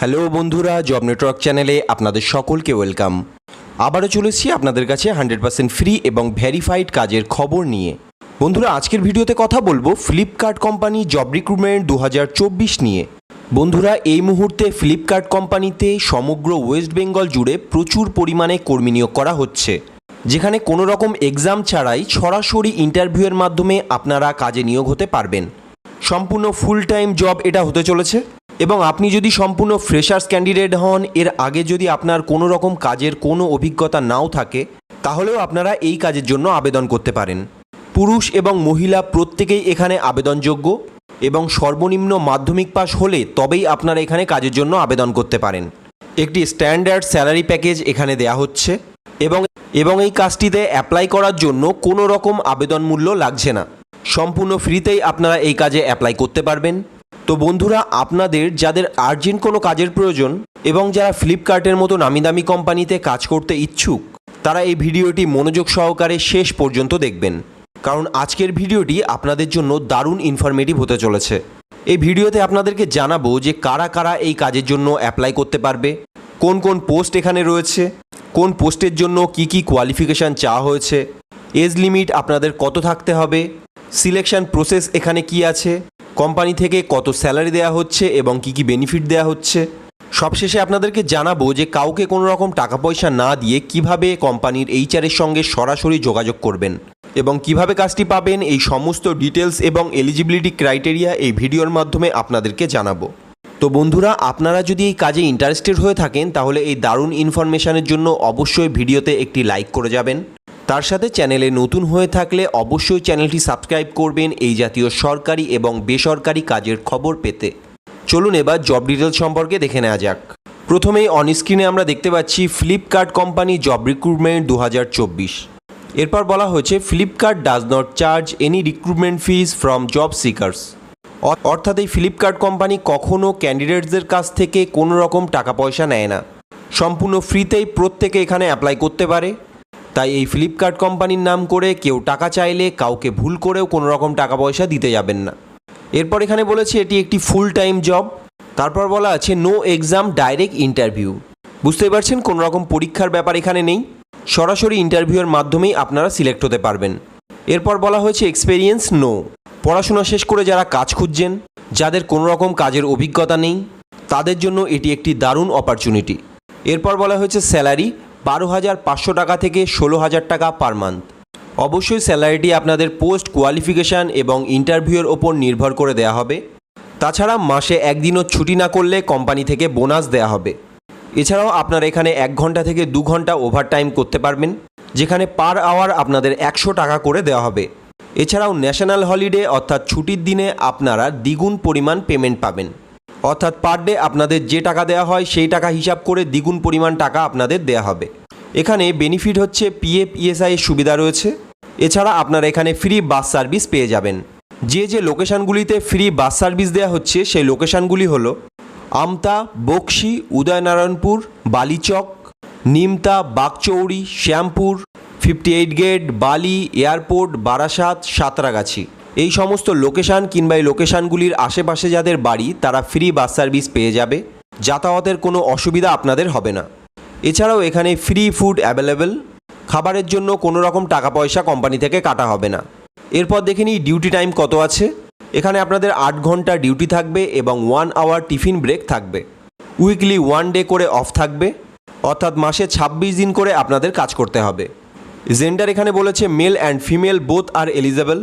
Hello বন্ধুরা, job network চ্যানেলে আপনাদের সকলকে ওয়েলকাম। আবারও চলেছি আপনাদের কাছে 100% ফ্রি এবং ভেরিফাইড কাজের খবর নিয়ে। বন্ধুরা, আজকের ভিডিওতে কথা বলবো ফ্লিপকার্ট কোম্পানি জব রিক্রুটমেন্ট 2024 নিয়ে। বন্ধুরা, এই মুহূর্তে ফ্লিপকার্ট কোম্পানিতে সমগ্র ওয়েস্ট বেঙ্গল জুড়ে প্রচুর পরিমাণে কর্মী নিয়োগ করা হচ্ছে, যেখানে কোনো রকম এক্সাম ছাড়াই সরাসরি ইন্টারভিউয়ের মাধ্যমে আপনারা কাজে নিয়োগ হতে পারবেন। সম্পূর্ণ ফুল টাইম জব এটা হতে চলেছে এবং আপনি যদি সম্পূর্ণ ফ্রেশার্স ক্যান্ডিডেট হন, এর আগে যদি আপনার কোনো রকম কাজের কোনো অভিজ্ঞতা নাও থাকে, তাহলেও আপনারা এই কাজের জন্য আবেদন করতে পারেন। পুরুষ এবং মহিলা প্রত্যেকেই এখানে আবেদনযোগ্য এবং সর্বনিম্ন মাধ্যমিক পাস হলে তবেই আপনারা এখানে কাজের জন্য আবেদন করতে পারেন। একটি স্ট্যান্ডার্ড স্যালারি প্যাকেজ এখানে দেয়া হচ্ছে এবং এই কাজটিতে অ্যাপ্লাই করার জন্য কোনো রকম আবেদন মূল্য লাগছে না। সম্পূর্ণ ফ্রিতেই আপনারা এই কাজে অ্যাপ্লাই করতে পারবেন। তো বন্ধুরা, আপনাদের যাদের আর্জেন্ট কোনো কাজের প্রয়োজন এবং যারা ফ্লিপকার্টের মতো নামিদামি কোম্পানিতে কাজ করতে ইচ্ছুক, তারা এই ভিডিওটি মনোযোগ সহকারে শেষ পর্যন্ত দেখবেন, কারণ আজকের ভিডিওটি আপনাদের জন্য দারুণ ইনফরমেটিভ হতে চলেছে। এই ভিডিওতে আপনাদেরকে জানাবো যে কারা কারা এই কাজের জন্য অ্যাপ্লাই করতে পারবে, কোন কোন পোস্ট এখানে রয়েছে, কোন পোস্টের জন্য কি কি কোয়ালিফিকেশান চাওয়া হয়েছে, এজ লিমিট আপনাদের কত থাকতে হবে, সিলেকশন প্রসেস এখানে কি আছে, কোম্পানি থেকে কত স্যালারি দেওয়া হচ্ছে এবং কি কি বেনিফিট দেওয়া হচ্ছে। সবশেষে আপনাদেরকে জানাবো যে কাউকে কোনো রকম টাকা পয়সা না দিয়ে কিভাবে কোম্পানির এইচআরের সঙ্গে সরাসরি যোগাযোগ করবেন এবং কিভাবে কাজটি পাবেন, এই সমস্ত ডিটেলস এবং এলিজিবিলিটি ক্রাইটেরিয়া এই ভিডিওর মাধ্যমে আপনাদেরকে জানাবো। তো বন্ধুরা, আপনারা যদি এই কাজে ইন্টারেস্টেড হয়ে থাকেন, তাহলে এই দারুণ ইনফরমেশনের জন্য অবশ্যই ভিডিওতে একটি লাইক করে যাবেন। তার সাথে চ্যানেলে নতুন হয়ে থাকলে অবশ্যই চ্যানেলটি সাবস্ক্রাইব করবেন এই জাতীয় সরকারি এবং বেসরকারি কাজের খবর পেতে। চলুন এবার জব ডিটেলস সম্পর্কে দেখে নেওয়া যাক। প্রথমেই অন স্ক্রিনে আমরা দেখতে পাচ্ছি ফ্লিপকার্ট কোম্পানি জব রিক্রুটমেন্ট 2024। এরপর বলা হয়েছে Flipkart does not charge any recruitment fees from job seekers. অর্থাৎ এই ফ্লিপকার্ট কোম্পানি কখনও ক্যান্ডিডেটসদের কাছ থেকে কোনো রকম টাকা পয়সা নেয় না। সম্পূর্ণ ফ্রিতেই প্রত্যেকে এখানে অ্যাপ্লাই করতে পারে। তাই এই ফ্লিপকার্ট কোম্পানির নাম করে কেউ টাকা চাইলে কাউকে ভুল করেও কোনো রকম টাকা পয়সা দিতে যাবেন না। এরপর এখানে বলেছে এটি একটি ফুল টাইম জব। তারপর বলা আছে নো এক্সাম ডাইরেক্ট ইন্টারভিউ। বুঝতেই পারছেন, কোনো রকম পরীক্ষার ব্যাপার এখানে নেই, সরাসরি ইন্টারভিউয়ের মাধ্যমেই আপনারা সিলেক্ট হতে পারবেন। এরপর বলা হয়েছে এক্সপেরিয়েন্স নো। পড়াশোনা শেষ করে যারা কাজ খুঁজছেন, যাদের কোনো রকম কাজের অভিজ্ঞতা নেই, তাদের জন্য এটি একটি দারুণ অপরচুনিটি। এরপর বলা হয়েছে স্যালারি 12,500 টাকা থেকে 16,000 টাকা পার মান্থ। অবশ্যই স্যালারিটি আপনাদের পোস্ট কোয়ালিফিকেশান এবং ইন্টারভিউয়ের ওপর নির্ভর করে দেওয়া হবে। তাছাড়া মাসে একদিনও ছুটি না করলে কোম্পানি থেকে বোনাস দেওয়া হবে। এছাড়াও আপনারা এখানে 1 ঘন্টা থেকে 2 ঘন্টা ওভারটাইম করতে পারবেন, যেখানে পার আওয়ার আপনাদের 100 টাকা করে দেওয়া হবে। এছাড়াও ন্যাশনাল হলিডে অর্থাৎ ছুটির দিনে আপনারা দ্বিগুণ পরিমাণ পেমেন্ট পাবেন। অর্থাৎ পার ডে আপনাদের যে টাকা দেওয়া হয় সেই টাকা হিসাব করে দ্বিগুণ পরিমাণ টাকা আপনাদের দেওয়া হবে। এখানে বেনিফিট হচ্ছে পিএফ ইএসআই এর সুবিধা রয়েছে। এছাড়া আপনারা এখানে ফ্রি বাস সার্ভিস পেয়ে যাবেন। যে লোকেশানগুলিতে ফ্রি বাস সার্ভিস দেওয়া হচ্ছে সেই লোকেশানগুলি হলো আমতা, বকশি, উদয়নারায়ণপুর, বালিচক, নিমতা, বাগচৌড়ি, শ্যামপুর, 58 গেট, বালি, এয়ারপোর্ট, বারাসাত, সাঁতরাগাছি। এই সমস্ত লোকেশান কিংবা এই লোকেশানগুলির আশেপাশে যাদের বাড়ি, তারা ফ্রি বাস সার্ভিস পেয়ে যাবে। যাতায়াতের কোনো অসুবিধা আপনাদের হবে না। এছাড়াও এখানে ফ্রি ফুড অ্যাভেলেবেল। খাবারের জন্য কোনো রকম টাকা পয়সা কোম্পানি থেকে কাটা হবে না। এরপর দেখে নিই ডিউটি টাইম কত আছে। এখানে আপনাদের 8 ঘন্টা ডিউটি থাকবে এবং 1 আওয়ার টিফিন ব্রেক থাকবে। উইকলি 1 ডে করে অফ থাকবে, অর্থাৎ মাসে 26 দিন করে আপনাদের কাজ করতে হবে। জেন্ডার এখানে বলেছে male and female both R eligible.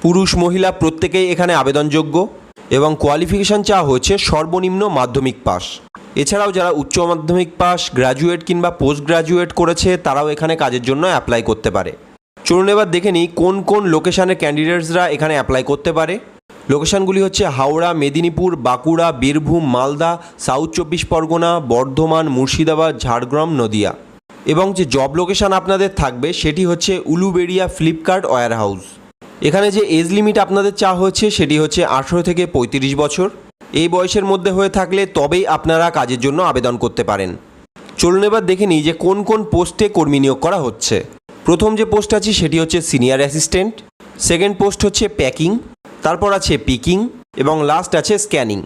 পুরুষ মহিলা প্রত্যেকেই এখানে আবেদনযোগ্য এবং কোয়ালিফিকেশান চাওয়া হচ্ছে সর্বনিম্ন মাধ্যমিক পাস। এছাড়াও যারা উচ্চ মাধ্যমিক পাস, গ্র্যাজুয়েট কিংবা পোস্ট গ্র্যাজুয়েট করেছে, তারাও এখানে কাজের জন্য অ্যাপ্লাই করতে পারে। চলুন এবার দেখে নিই কোন কোন লোকেশানের ক্যান্ডিডেটসরা এখানে অ্যাপ্লাই করতে পারে। লোকেশানগুলি হচ্ছে হাওড়া, মেদিনীপুর, বাঁকুড়া, বীরভূম, মালদা, সাউথ 24 পরগনা, বর্ধমান, মুর্শিদাবাদ, ঝাড়গ্রাম, নদিয়া। এবং যে জব লোকেশান আপনাদের থাকবে সেটি হচ্ছে উলুবেড়িয়া ফ্লিপকার্ট ওয়্যার হাউস। এখানে যে এজ লিমিট আপনাদের চাওয়া হচ্ছে সেটি হচ্ছে 18 থেকে 35 বছর। এই বয়সের মধ্যে হয়ে থাকলে তবেই আপনারা কাজের জন্য আবেদন করতে পারেন। চলুন এবার দেখে নিই যে কোন কোন পোস্টে কর্মী নিয়োগ করা হচ্ছে। প্রথম যে পোস্ট আছে সেটি হচ্ছে সিনিয়র অ্যাসিস্ট্যান্ট। সেকেন্ড পোস্ট হচ্ছে প্যাকিং, তারপর আছে পিকিং, এবং লাস্ট আছে স্ক্যানিং।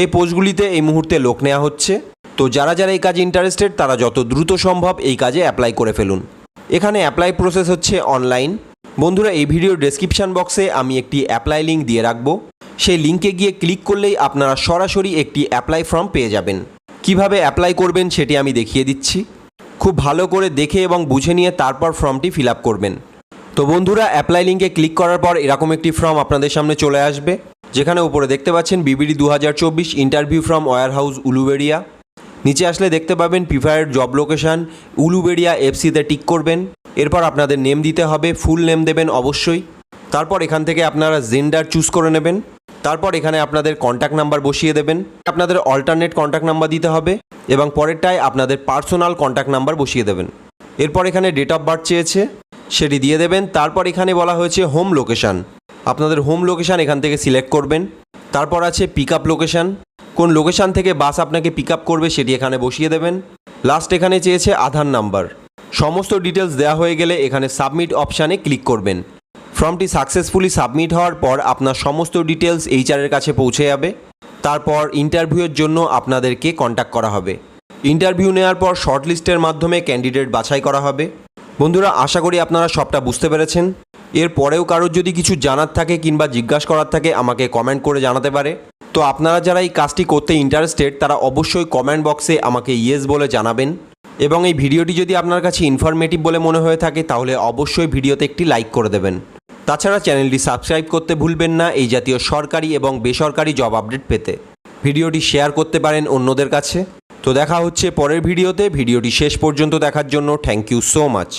এই পোস্টগুলিতে এই মুহূর্তে লোক নেওয়া হচ্ছে। তো যারা যারা এই কাজে ইন্টারেস্টেড তারা যত দ্রুত সম্ভব এই কাজে অ্যাপ্লাই করে ফেলুন। এখানে অ্যাপ্লাই প্রসেস হচ্ছে অনলাইন। বন্ধুরা, এই ভিডিওর ডেসক্রিপশন বক্সে আমি একটি অ্যাপ্লাই লিঙ্ক দিয়ে রাখবো। সেই লিঙ্কে গিয়ে ক্লিক করলেই আপনারা সরাসরি একটি অ্যাপ্লাই ফর্ম পেয়ে যাবেন। কিভাবে অ্যাপ্লাই করবেন সেটি আমি দেখিয়ে দিচ্ছি। খুব ভালো করে দেখে এবং বুঝে নিয়ে তারপর ফর্মটি ফিল আপ করবেন। তো বন্ধুরা, অ্যাপ্লাই লিঙ্কে ক্লিক করার পর এরকম একটি ফর্ম আপনাদের সামনে চলে আসবে, যেখানে উপরে দেখতে পাচ্ছেন BBD 2024 interview from warehouse Uluberia. নিচে আসলে দেখতে পাবেন প্রিফারেড জব লোকেশান উলুবেড়িয়া এফসিতে টিক করবেন। এরপর আপনাদের নেম দিতে হবে, ফুল নেম দেবেন অবশ্যই। তারপর এখান থেকে আপনারা জেন্ডার চুজ করে নেবেন। তারপর এখানে আপনাদের কন্ট্যাক্ট নাম্বার বসিয়ে দেবেন। আপনাদের অল্টারনেট কন্ট্যাক্ট নাম্বার দিতে হবে এবং পরেরটায় আপনাদের পার্সোনাল কন্ট্যাক্ট নাম্বার বসিয়ে দেবেন। এরপর এখানে ডেট অফ বার্থ চেয়েছে, সেটি দিয়ে দেবেন। তারপর এখানে বলা হয়েছে হোম লোকেশান, আপনাদের হোম লোকেশান এখান থেকে সিলেক্ট করবেন। তারপর আছে পিক আপ লোকেশান, কোন লোকেশান থেকে বাস আপনাকে পিক আপ করবে সেটি এখানে বসিয়ে দেবেন। লাস্ট এখানে চেয়েছে আধার নাম্বার। সমস্ত ডিটেলস দেওয়া হয়ে গেলে এখানে সাবমিট অপশানে ক্লিক করবেন। ফর্মটি সাকসেসফুলি সাবমিট হওয়ার পর আপনার সমস্ত ডিটেলস এইচআরের কাছে পৌঁছে যাবে। তারপর ইন্টারভিউয়ের জন্য আপনাদেরকে কন্ট্যাক্ট করা হবে। ইন্টারভিউ নেওয়ার পর শর্টলিস্টের মাধ্যমে ক্যান্ডিডেট বাছাই করা হবে। বন্ধুরা, আশা করি আপনারা সবটা বুঝতে পেরেছেন। এর পরেও কারোর যদি কিছু জানার থাকে কিংবা জিজ্ঞাসা করার থাকে আমাকে কমেন্ট করে জানাতে পারে। তো আপনারা যারা এই কাজটি করতে ইন্টারেস্টেড তারা অবশ্যই কমেন্ট বক্সে আমাকে ইয়েস বলে জানাবেন। এবং এই ভিডিওটি যদি আপনার কাছে ইনফরমেটিভ বলে মনে হয়ে থাকে তাহলে অবশ্যই ভিডিওতে একটি লাইক করে দেবেন। তাছাড়া চ্যানেলটি সাবস্ক্রাইব করতে ভুলবেন না এই জাতীয় সরকারি এবং বেসরকারি জব আপডেট পেতে। ভিডিওটি শেয়ার করতে পারেন অন্যদের কাছে। তো দেখা হচ্ছে পরের ভিডিওতে। ভিডিওটি শেষ পর্যন্ত দেখার জন্য থ্যাংক ইউ সো মাচ।